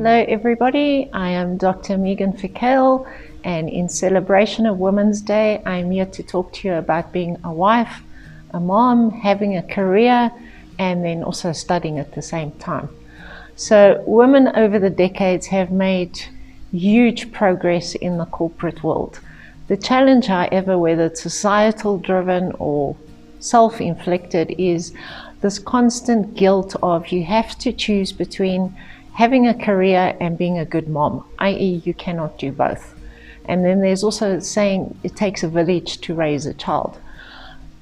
Hello everybody, I am Dr. Megan Vercueil, and in celebration of Women's Day, I'm here to talk to you about being a wife, a mom, having a career, and then also studying at the same time. So women over the decades have made huge progress in the corporate world. The challenge, however, whether it's societal driven or self-inflicted, is this constant guilt of you have to choose between having a career and being a good mom, i.e. you cannot do both. And then there's also saying it takes a village to raise a child.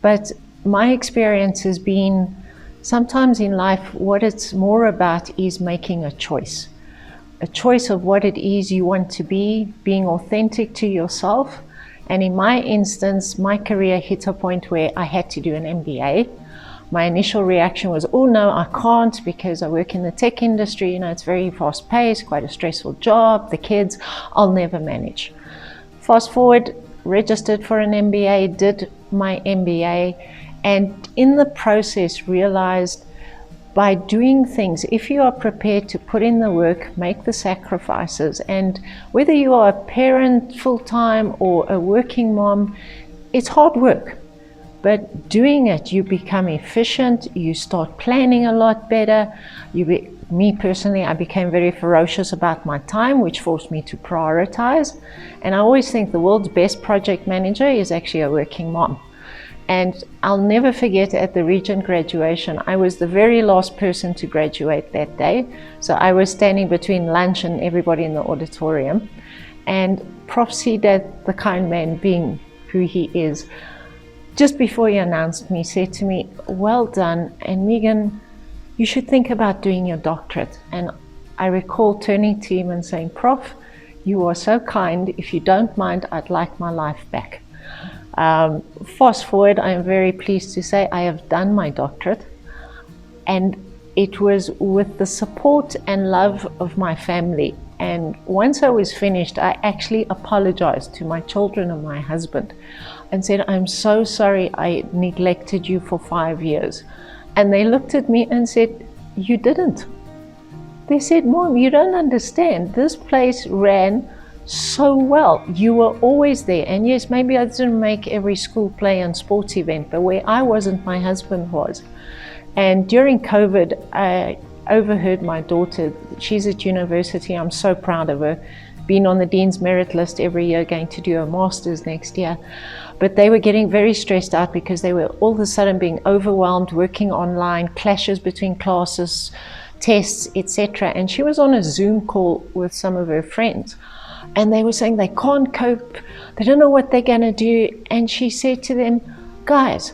But my experience has been sometimes in life what it's more about is making a choice of what it is you want to be, being authentic to yourself. And in my instance, my career hit a point where I had to do an MBA. My initial reaction was, oh no, I can't, because I work in the tech industry, it's very fast paced, quite a stressful job, the kids, I'll never manage. Fast forward, registered for an MBA, did my MBA, and in the process realized by doing things, if you are prepared to put in the work, make the sacrifices, and whether you are a parent full-time or a working mom, it's hard work. But doing it, you become efficient, you start planning a lot better. Me personally, I became very ferocious about my time, which forced me to prioritize. And I always think the world's best project manager is actually a working mom. And I'll never forget at the Regent graduation, I was the very last person to graduate that day. So I was standing between lunch and everybody in the auditorium. And Prof. Sidat, the kind man being who he is, just before he announced me, said to me, well done, and Megan, you should think about doing your doctorate. And I recall turning to him and saying, Prof, you are so kind. If you don't mind, I'd like my life back. Fast forward, I am very pleased to say I have done my doctorate, and it was with the support and love of my family. And once I was finished, I actually apologized to my children and my husband and said, I'm so sorry I neglected you for 5 years. And they looked at me and said, you didn't. They said, Mom, you don't understand. This place ran so well. You were always there. And yes, maybe I didn't make every school play and sports event, but where I wasn't, my husband was. And during COVID, I overheard my daughter, she's at university, I'm so proud of her, been on the Dean's Merit List every year, going to do a master's next year. But they were getting very stressed out because they were all of a sudden being overwhelmed, working online, clashes between classes, tests, etc. And she was on a Zoom call with some of her friends. And they were saying they can't cope, they don't know what they're going to do. And she said to them, guys,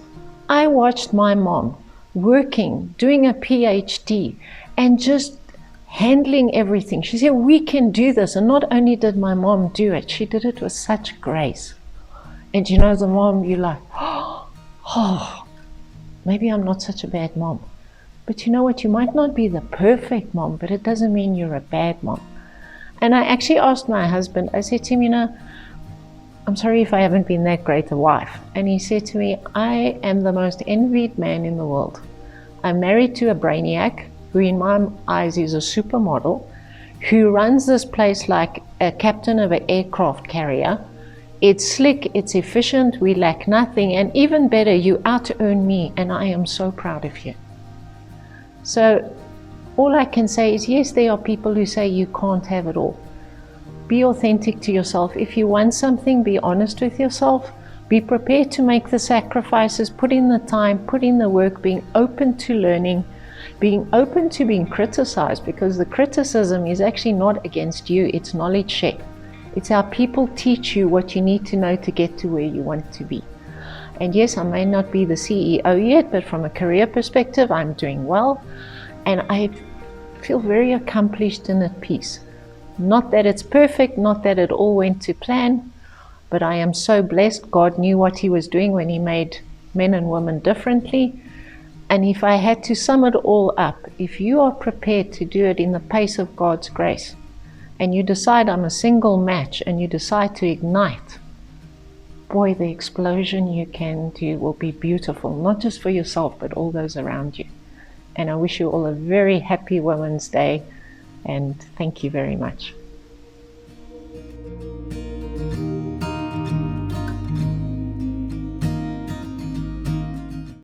I watched my mom working, doing a PhD, and just handling everything. She said, we can do this. And not only did my mom do it, she did it with such grace. And the mom, you're like, oh, maybe I'm not such a bad mom. But you know what? You might not be the perfect mom, but it doesn't mean you're a bad mom. And I actually asked my husband, I said to him, I'm sorry if I haven't been that great a wife. And he said to me, I am the most envied man in the world. I'm married to a brainiac, who in my eyes is a supermodel, who runs this place like a captain of an aircraft carrier. It's slick, it's efficient, we lack nothing, and even better, you out-earn me, and I am so proud of you. So all I can say is, yes, there are people who say you can't have it all. Be authentic to yourself. If you want something, be honest with yourself. Be prepared to make the sacrifices, put in the time, put in the work, being open to learning, being open to being criticized, because the criticism is actually not against you, it's knowledge share. It's how people teach you what you need to know to get to where you want to be. And yes, I may not be the CEO yet, but from a career perspective, I'm doing well. And I feel very accomplished and at peace. Not that it's perfect, not that it all went to plan, but I am so blessed. God knew what he was doing when he made men and women differently. And if I had to sum it all up, if you are prepared to do it in the pace of God's grace, and you decide I'm a single match, and you decide to ignite, boy, the explosion you can do will be beautiful, not just for yourself, but all those around you. And I wish you all a very happy Women's Day. And thank you very much.